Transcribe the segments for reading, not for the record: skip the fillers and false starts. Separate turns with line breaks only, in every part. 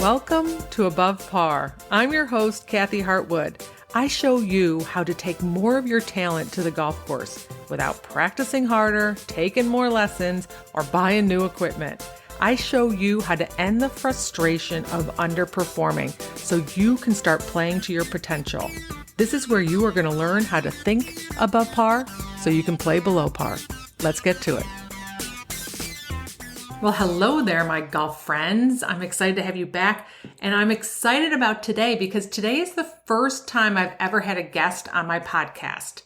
Welcome to Above Par. I'm your host, Kathy Hartwood. I show you how to take more of your talent to the golf course without practicing harder, taking more lessons, or buying new equipment. I show you how to end the frustration of underperforming so you can start playing to your potential. This is where you are going to learn how to think above par so you can play below par. Let's get to it. Well, hello there, my golf friends. I'm excited to have you back, and I'm excited about today because today is the first time I've ever had a guest on my podcast.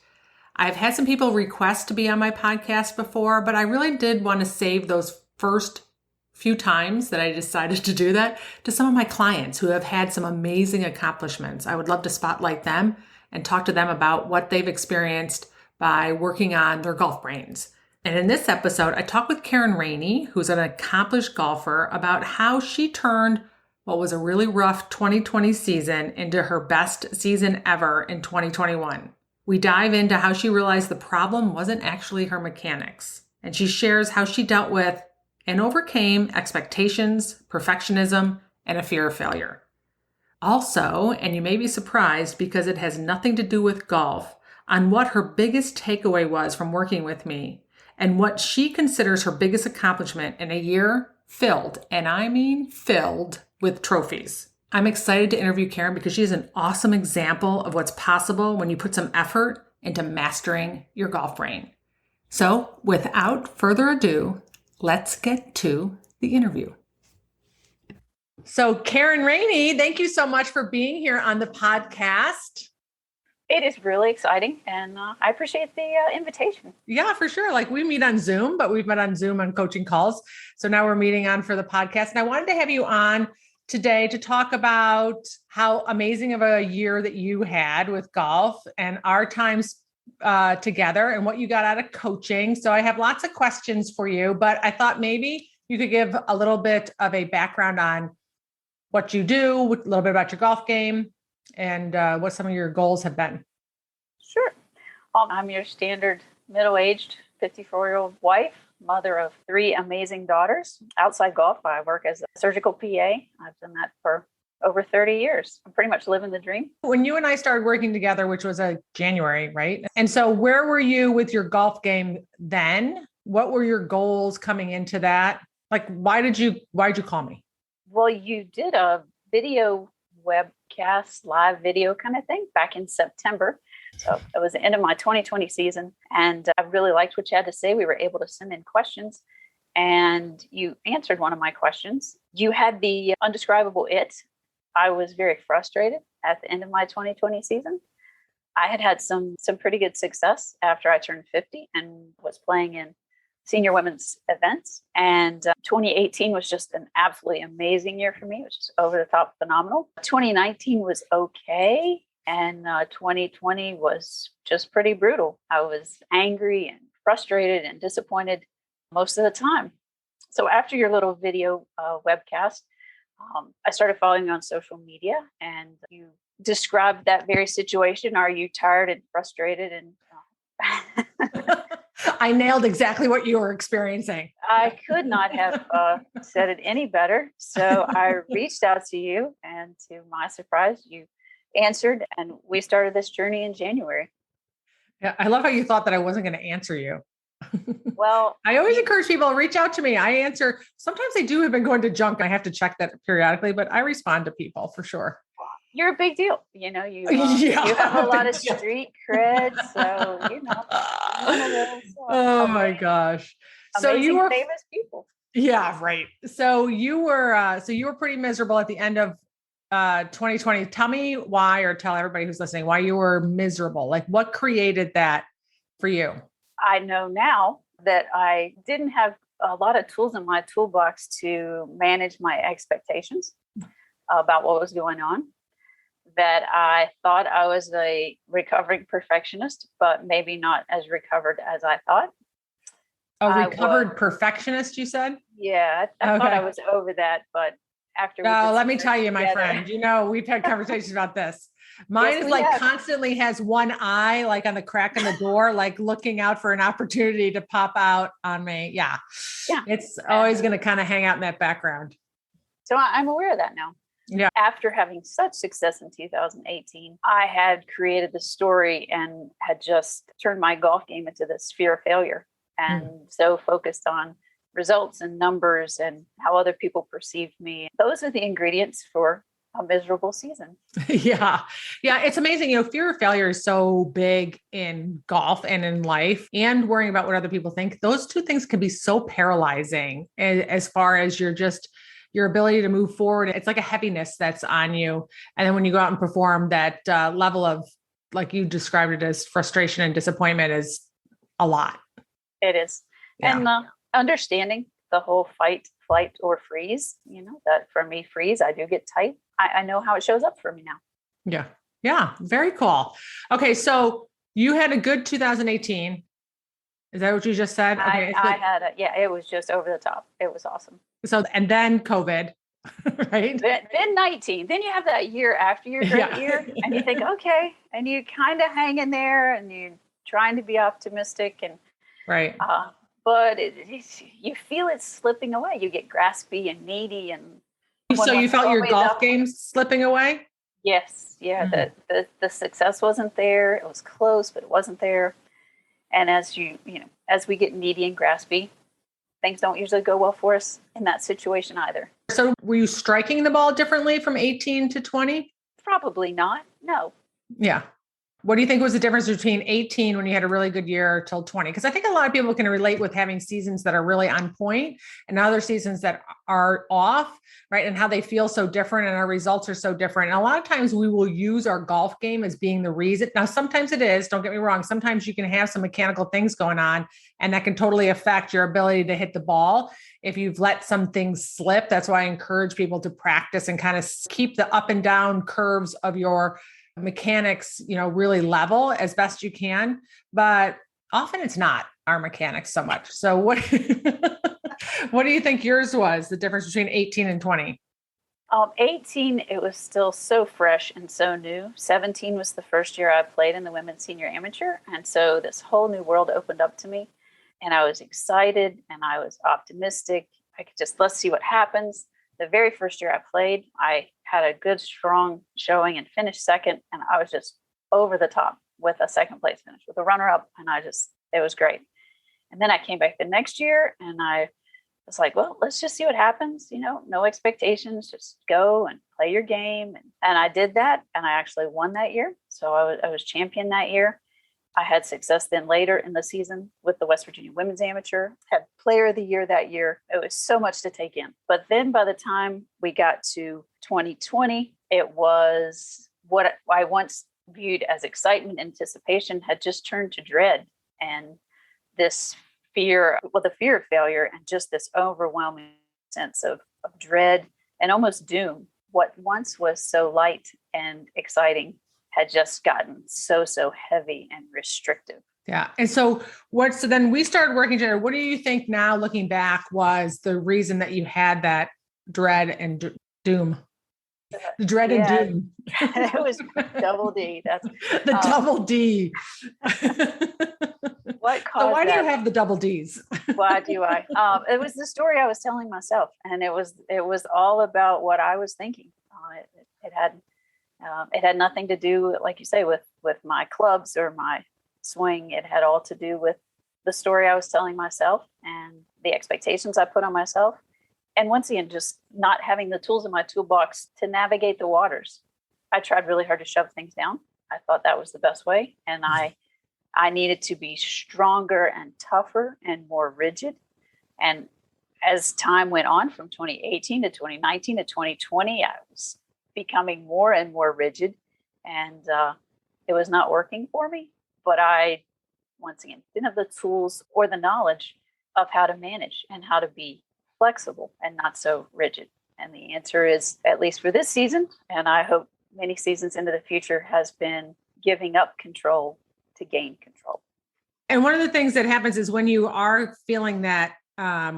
I've had some people request to be on my podcast before, but I really did want to save those first few times that I decided to do that to some of my clients who have had some amazing accomplishments. I would love to spotlight them and talk to them about what they've experienced by working on their golf brains. And in this episode, I talked with Karen Rainey, who's an accomplished golfer, about how she turned what was a really rough 2020 season into her best season ever in 2021. We dive into how she realized the problem wasn't actually her mechanics. And she shares how she dealt with and overcame expectations, perfectionism, and a fear of failure. Also, and you may be surprised because it has nothing to do with golf, on what her biggest takeaway was from working with me and what she considers her biggest accomplishment in a year filled, and I mean filled, with trophies. I'm excited to interview Karen because she is an awesome example of what's possible when you put some effort into mastering your golf brain. So, without further ado, let's get to the interview. So, Karen Rainey, thank you so much for being here on the podcast.
It is really exciting, and I appreciate the invitation.
Yeah, for sure. Like, we meet on Zoom, but we've met on Zoom on coaching calls. So now we're meeting on for the podcast. And I wanted to have you on today to talk about how amazing of a year that you had with golf and our times together and what you got out of coaching. So I have lots of questions for you, but I thought maybe you could give a little bit of a background on what you do, a little bit about your golf game, and what some of your goals have been.
Sure. I'm your standard middle-aged 54-year-old wife, mother of 3 amazing daughters. Outside golf, I work as a surgical PA. I've done that for over 30 years. I'm pretty much living the dream.
When you and I started working together, which was January, right? And so where were you with your golf game then? What were your goals coming into that? Like, why'd you call me?
Well, you did a video webcast, live video kind of thing back in September. So it was the end of my 2020 season. And I really liked what you had to say. We were able to send in questions and you answered one of my questions. You had the undescribable it. I was very frustrated at the end of my 2020 season. I had some pretty good success after I turned 50 and was playing in senior women's events. And 2018 was just an absolutely amazing year for me. It was just over the top phenomenal. 2019 was okay. And 2020 was just pretty brutal. I was angry and frustrated and disappointed most of the time. So after your little video webcast, I started following you on social media and you described that very situation. Are you tired and frustrated? And
I nailed exactly what you were experiencing.
I could not have said it any better. So I reached out to you, and to my surprise, you answered, and we started this journey in January.
Yeah, I love how you thought that I wasn't going to answer you.
Well,
I always encourage people to reach out to me. I answer. Sometimes I do have been going to junk. I have to check that periodically, but I respond to people for sure.
You're a big deal. You know, you
Yeah,
have a lot of street cred. So, you know.
Oh my gosh. So you were
famous people.
Yeah, right. So you were pretty miserable at the end of 2020. Tell me why, or tell everybody who's listening why you were miserable. Like, what created that for you?
I know now that I didn't have a lot of tools in my toolbox to manage my expectations about what was going on. That I thought I was a recovering perfectionist, but maybe not as recovered as I thought.
A recovered perfectionist, you said?
Yeah, I thought I was over that, but after.
No, let me tell you, my friend, you know, we've had conversations about this. Mine is like constantly has one eye, like on the crack in the door, like looking out for an opportunity to pop out on me. Yeah. It's always going to kind of hang out in that background.
So I'm aware of that now.
Yeah.
After having such success in 2018, I had created the story and had just turned my golf game into this fear of failure, and so focused on results and numbers and how other people perceived me. Those are the ingredients for a miserable season.
Yeah. Yeah. It's amazing. Fear of failure is so big in golf and in life, and worrying about what other people think. Those two things can be so paralyzing as far as your ability to move forward. It's like a heaviness that's on you. And then when you go out and perform, that level of, like you described it, as frustration and disappointment is a lot.
It is. Yeah. And understanding the whole fight, flight, or freeze, that for me, freeze, I do get tight. I know how it shows up for me now.
Yeah. Yeah. Very cool. Okay. So you had a good 2018. Is that what you just said? Okay.
I had it was just over the top. It was awesome.
So, and then COVID, right?
Then 19. Then you have that year after your great year, and you think, okay, and you kind of hang in there, and you're trying to be optimistic, and
right.
But you feel it slipping away. You get graspy and needy, and
so you felt your golf game slipping away?
Yes. Yeah. Mm-hmm. The success wasn't there. It was close, but it wasn't there. And as as we get needy and graspy, things don't usually go well for us in that situation either.
So were you striking the ball differently from 18 to 20?
Probably not. No.
Yeah. What do you think was the difference between 18 when you had a really good year till 20? Because I think a lot of people can relate with having seasons that are really on point and other seasons that are off, right? And how they feel so different and our results are so different. And a lot of times we will use our golf game as being the reason. Now, sometimes it is, don't get me wrong. Sometimes you can have some mechanical things going on and that can totally affect your ability to hit the ball. If you've let some things slip, that's why I encourage people to practice and kind of keep the up and down curves of your mechanics, really level as best you can, but often it's not our mechanics so much. So what do you think yours was, the difference between 18 and 20?
18, it was still so fresh and so new. 17 was the first year I played in the women's senior amateur. And so this whole new world opened up to me, and I was excited and I was optimistic. I could just, let's see what happens. The very first year I played, I had a good, strong showing and finished second. And I was just over the top with a second place finish with a runner up. And it was great. And then I came back the next year and I was like, well, let's just see what happens. No expectations, just go and play your game. And I did that. And I actually won that year. So I was champion that year. I had success then later in the season with the West Virginia Women's Amateur, had Player of the Year that year. It was so much to take in. But then by the time we got to 2020, it was what I once viewed as excitement, anticipation had just turned to dread. And this fear, the fear of failure, and just this overwhelming sense of dread and almost doom. What once was so light and exciting had just gotten so heavy and restrictive.
Yeah. And so then we started working together. What do you think now, looking back, was the reason that you had that dread and doom? The dread and doom.
It was double D. That's
the double D.
What caused
So why
that?
do you have the double Ds?
Why do I? It was the story I was telling myself, and it was all about what I was thinking. It had nothing to do, like you say, with my clubs or my swing. It had all to do with the story I was telling myself and the expectations I put on myself. And once again, just not having the tools in my toolbox to navigate the waters. I tried really hard to shove things down. I thought that was the best way. And I needed to be stronger and tougher and more rigid. And as time went on from 2018 to 2019 to 2020, I was becoming more and more rigid, and it was not working for me. But I, once again, didn't have the tools or the knowledge of how to manage and how to be flexible and not so rigid. And the answer is, at least for this season, and I hope many seasons into the future, has been giving up control to gain control.
And one of the things that happens is when you are feeling that,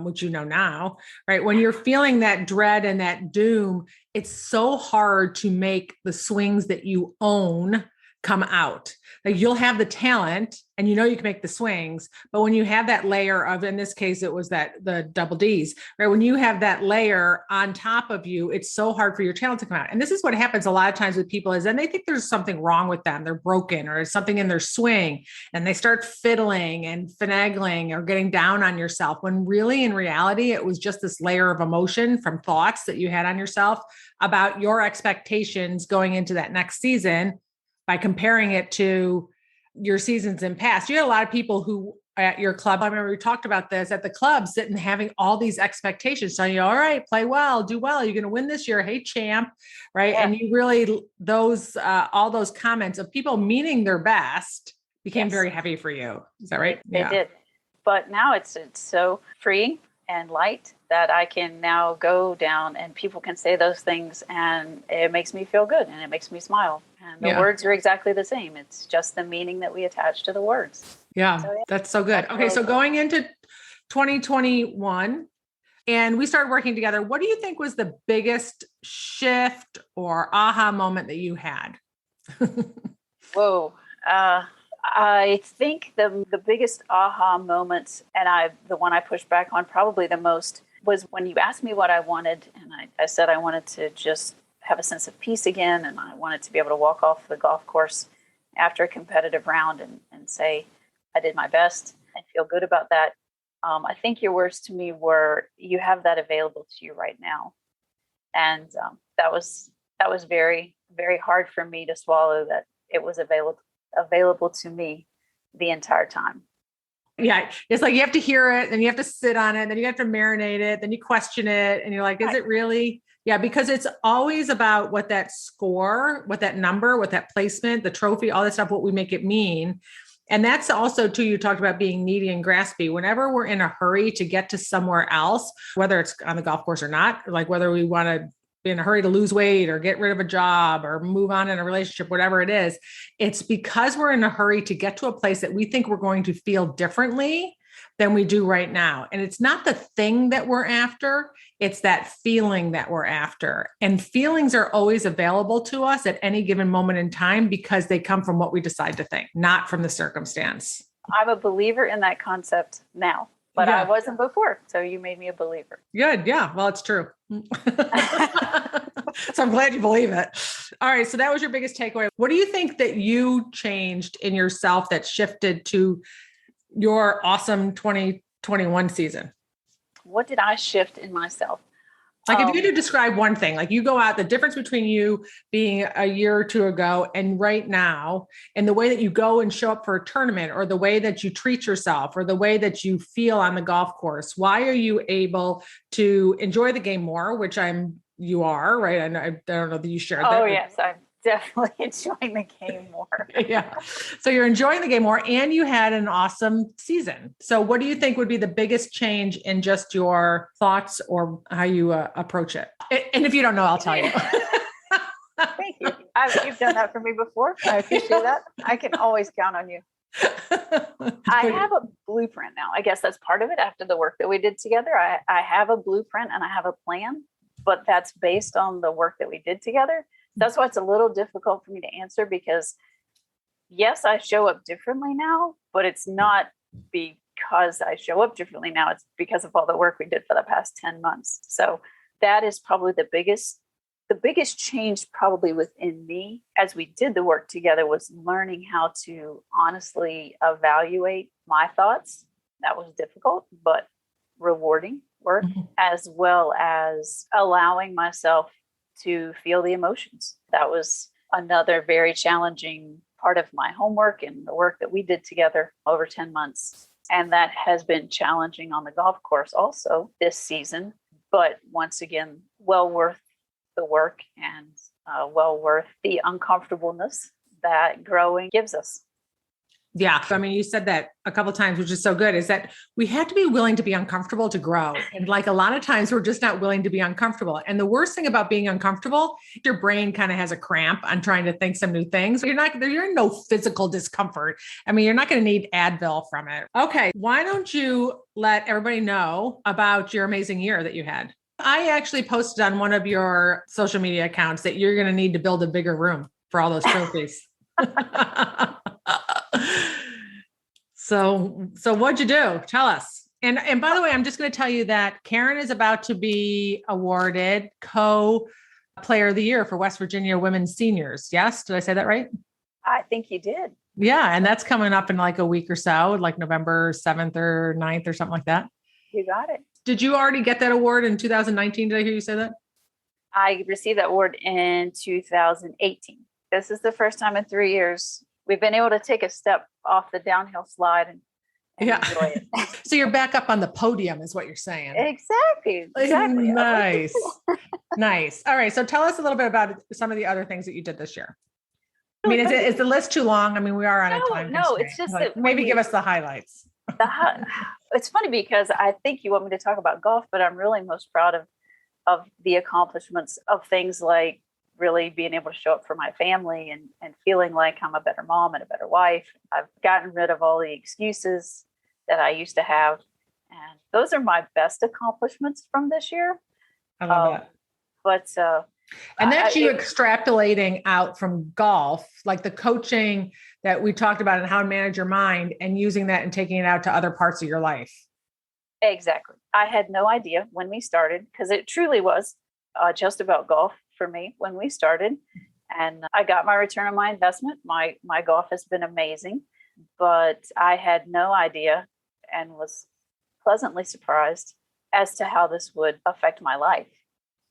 which now, right? When you're feeling that dread and that doom, it's so hard to make the swings that you own come out. Like you'll have the talent and you know you can make the swings, but when you have that layer of, in this case, it was that the double D's, right? When you have that layer on top of you, it's so hard for your talent to come out. And this is what happens a lot of times with people is then they think there's something wrong with them. They're broken or there's something in their swing and they start fiddling and finagling or getting down on yourself when really in reality, it was just this layer of emotion from thoughts that you had on yourself about your expectations going into that next season by comparing it to your seasons in past. You had a lot of people who at your club, I remember we talked about this at the club, sitting having all these expectations, telling you, all right, play well, do well. You're going to win this year. Hey, champ. Right. Yeah. And you really, all those comments of people meaning their best became very heavy for you. Is that right?
They did. But now it's so free and light that I can now go down and people can say those things and it makes me feel good and it makes me smile. And the words are exactly the same. It's just the meaning that we attach to the words.
Yeah, so, that's so good. Okay, so going into 2021 and we started working together, what do you think was the biggest shift or aha moment that you had?
Whoa. I think the biggest aha moments, and the one I pushed back on probably the most, was when you asked me what I wanted, and I said I wanted to just have a sense of peace again, and I wanted to be able to walk off the golf course after a competitive round and say I did my best and feel good about that. I think your words to me were, you have that available to you right now. And that was very, very hard for me to swallow, that it was available to me the entire time.
Yeah. It's like you have to hear it and you have to sit on it, then you have to marinate it, then you question it and you're like, is it really? Yeah, because it's always about what that score, what that number, what that placement, the trophy, all that stuff, what we make it mean. And that's also too, you talked about being needy and graspy. Whenever we're in a hurry to get to somewhere else, whether it's on the golf course or not, like whether we want to be in a hurry to lose weight or get rid of a job or move on in a relationship, whatever it is, it's because we're in a hurry to get to a place that we think we're going to feel differently than we do right now. And it's not the thing that we're after, it's that feeling that we're after. And feelings are always available to us at any given moment in time because they come from what we decide to think, not from the circumstance.
I'm a believer in that concept now, but I wasn't before. So you made me a believer.
Good. Yeah. Well, it's true. So I'm glad you believe it. All right. So that was your biggest takeaway. What do you think that you changed in yourself that shifted to your awesome 2021 season?
What did I shift in myself?
Like if you had to describe one thing, like you go out, the difference between you being a year or two ago and right now, and the way that you go and show up for a tournament or the way that you treat yourself or the way that you feel on the golf course, why are you able to enjoy the game more, which you are, right? I don't know that you shared that.
Oh, yes. I'm definitely enjoying the game more.
Yeah. So you're enjoying the game more and you had an awesome season. So what do you think would be the biggest change in just your thoughts or how you approach it? And if you don't know, I'll tell you.
Thank you. You've done that for me before. I appreciate that. I can always count on you. I have a blueprint now. I guess that's part of it after the work that we did together. I have a blueprint and I have a plan, but that's based on the work that we did together. That's why it's a little difficult for me to answer because yes, I show up differently now, but it's not because I show up differently now. It's because of all the work we did for the past 10 months. So that is probably the biggest change probably within me as we did the work together was learning how to honestly evaluate my thoughts. That was difficult, but rewarding work, as well as allowing myself to feel the emotions. That was another very challenging part of my homework and the work that we did together over 10 months. And that has been challenging on the golf course also this season, but once again, well worth the work and well worth the uncomfortableness that growing gives us.
Yeah. I mean, you said that a couple of times, which is so good, is that we have to be willing to be uncomfortable to grow. And like a lot of times we're just not willing to be uncomfortable. And the worst thing about being uncomfortable, your brain kind of has a cramp on trying to think some new things. You're in no physical discomfort. I mean, you're not going to need Advil from it. Okay. Why don't you let everybody know about your amazing year that you had? I actually posted on one of your social media accounts that you're going to need to build a bigger room for all those trophies. So what'd you do? Tell us. And by the way, I'm just going to tell you that Karen is about to be awarded co-player of the year for West Virginia women's seniors. Yes. Did I say that right?
I think you did.
Yeah. And that's coming up in like a week or so, like November 7th or 9th or something like that.
You got it.
Did you already get that award in 2019? Did I hear you say that?
I received that award in 2018. This is the first time in 3 years we've been able to take a step off the downhill slide and enjoy it.
So you're back up on the podium is what you're saying.
Exactly.
Nice. Nice. All right. So tell us a little bit about some of the other things that you did this year. I mean, is the list too long? I mean, we are on a time constraint.
No, it's just
like,
that
maybe give us the highlights.
It's funny because I think you want me to talk about golf, but I'm really most proud of the accomplishments of things like really being able to show up for my family and feeling like I'm a better mom and a better wife. I've gotten rid of all the excuses that I used to have. And those are my best accomplishments from this year.
I love that.
But
and that's you extrapolating out from golf, like the coaching that we talked about and how to manage your mind and using that and taking it out to other parts of your life.
Exactly. I had no idea when we started because it truly was just about golf for me when we started. And I got my return on my investment. My golf has been amazing, but I had no idea and was pleasantly surprised as to how this would affect my life.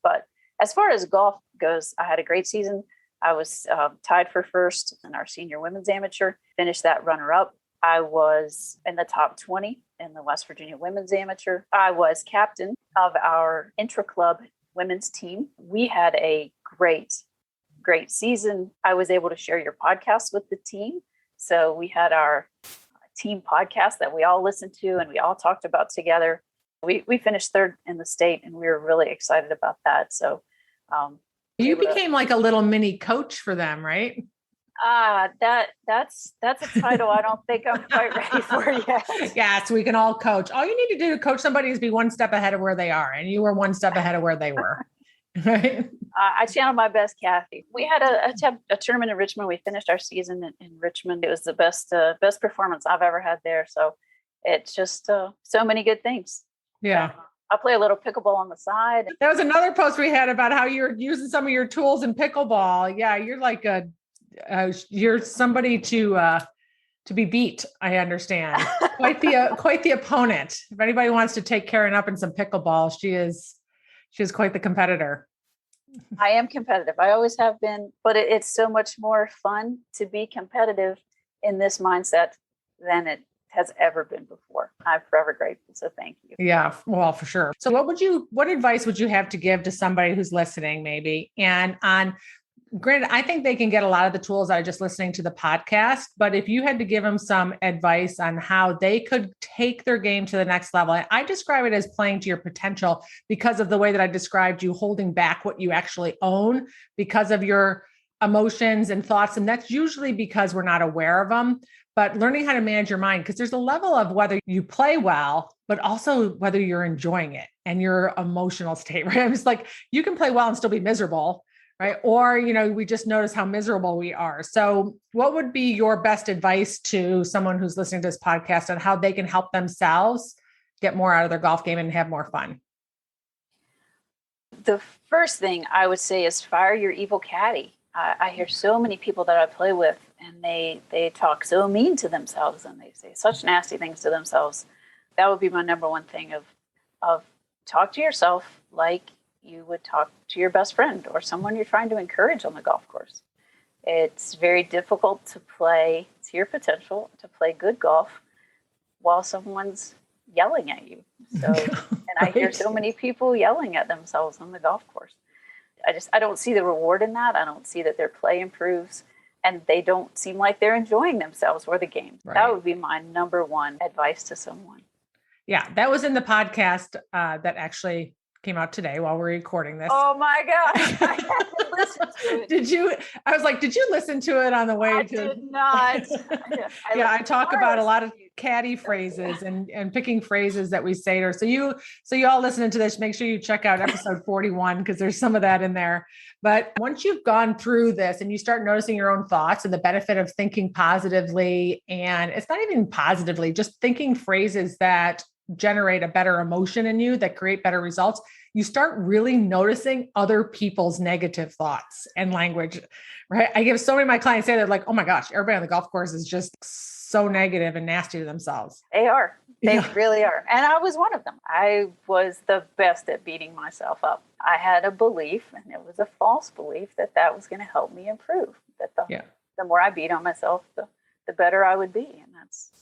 But as far as golf goes, I had a great season. I was tied for first in our senior women's amateur, finished that runner-up. I was in the top 20 in the West Virginia women's amateur. I was captain of our intra-club women's team. We had a great season. I was able to share your podcast with the team. So we had our team podcast that we all listened to and we all talked about together. We finished third in the state and we were really excited about that. So
you became like a little mini coach for them, right?
That's a title I don't think I'm quite ready for yet.
Yes, we can all coach. All you need to do to coach somebody is be one step ahead of where they are. And you were one step ahead of where they were. Right?
I channeled my best, Kathy. We had a tournament in Richmond. We finished our season in Richmond. It was the best performance I've ever had there. So it's just so many good things.
Yeah.
I play a little pickleball on the side.
That was another post we had about how you're using some of your tools in pickleball. Yeah, you're like you're somebody to be beat. I understand. Quite the opponent. If anybody wants to take Karen up in some pickleball, she is quite the competitor.
I am competitive. I always have been, but it's so much more fun to be competitive in this mindset than it has ever been before. I'm forever grateful. So thank you.
Yeah, well, for sure. So what advice would you have to give to somebody who's listening maybe? And granted, I think they can get a lot of the tools out of just listening to the podcast, but if you had to give them some advice on how they could take their game to the next level, I describe it as playing to your potential because of the way that I described you holding back what you actually own because of your emotions and thoughts. And that's usually because we're not aware of them, but learning how to manage your mind, because there's a level of whether you play well, but also whether you're enjoying it and your emotional state, right? It's like you can play well and still be miserable. Right. Or, we just notice how miserable we are. So what would be your best advice to someone who's listening to this podcast on how they can help themselves get more out of their golf game and have more fun?
The first thing I would say is fire your evil caddy. I hear so many people that I play with and they talk so mean to themselves and they say such nasty things to themselves. That would be my number one thing of talk to yourself like you would talk to your best friend or someone you're trying to encourage on the golf course. It's very difficult to play to your potential, to play good golf while someone's yelling at you. So, and I hear so many people yelling at themselves on the golf course. I don't see the reward in that. I don't see that their play improves and they don't seem like they're enjoying themselves or the game. Right. That would be my number one advice to someone.
Yeah, that was in the podcast that actually came out today while we're recording this.
Oh my gosh. I haven't listened to it.
I was like, did you listen to it on the way
I
to?
did not.
I talk about a lot of catty phrases and picking phrases that we say to her. So you all listening to this, make sure you check out episode 41 because there's some of that in there. But once you've gone through this and you start noticing your own thoughts and the benefit of thinking positively, and it's not even positively, just thinking phrases that generate a better emotion in you, that create better results, you start really noticing other people's negative thoughts and language, right? I give so many of my clients say, they're like, oh my gosh, everybody on the golf course is just so negative and nasty to themselves.
They are. They really are. And I was one of them. I was the best at beating myself up. I had a belief, and it was a false belief, that was going to help me improve. That the more I beat on myself, the better I would be. And that's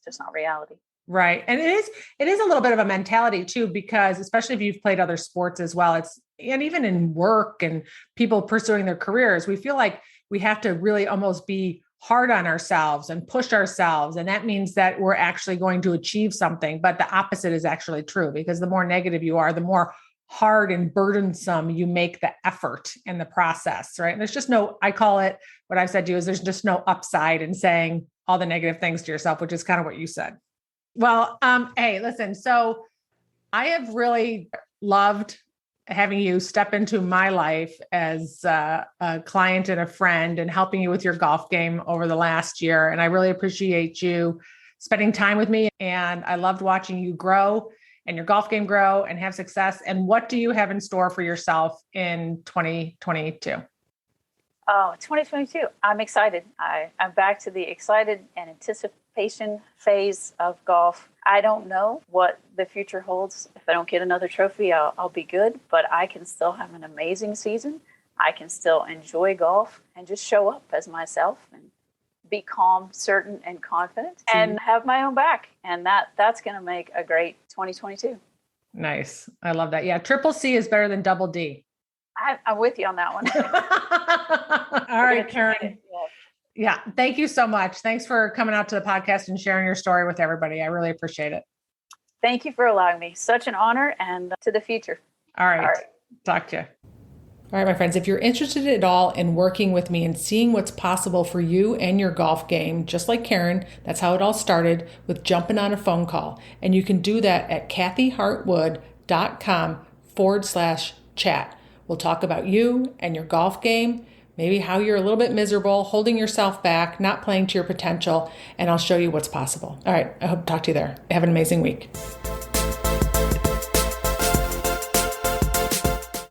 just not reality.
Right. And it is a little bit of a mentality too, because especially if you've played other sports as well, and even in work and people pursuing their careers, we feel like we have to really almost be hard on ourselves and push ourselves. And that means that we're actually going to achieve something. But the opposite is actually true, because the more negative you are, the more hard and burdensome you make the effort in the process, right? And there's just I call it, what I've said to you is there's just no upside in saying all the negative things to yourself, which is kind of what you said. Well, hey, listen, so I have really loved having you step into my life as a client and a friend and helping you with your golf game over the last year. And I really appreciate you spending time with me. And I loved watching you grow and your golf game grow and have success. And what do you have in store for yourself in 2022?
Oh, 2022. I'm excited. I'm back to the excited and anticipation phase of golf. I don't know what the future holds. If I don't get another trophy, I'll be good, but I can still have an amazing season. I can still enjoy golf and just show up as myself and be calm, certain, and confident and have my own back. And that's going to make a great 2022.
Nice. I love that. Yeah. Triple C is better than double D.
I'm with you on that one.
All right, Karen. Yeah. Thank you so much. Thanks for coming out to the podcast and sharing your story with everybody. I really appreciate it.
Thank you for allowing me. Such an honor, and to the future.
All right. Talk to you. All right, my friends, if you're interested at all in working with me and seeing what's possible for you and your golf game, just like Karen, that's how it all started, with jumping on a phone call. And you can do that at kathyhartwood.com/chat. We'll talk about you and your golf game, maybe how you're a little bit miserable, holding yourself back, not playing to your potential, and I'll show you what's possible. All right, I hope to talk to you there. Have an amazing week.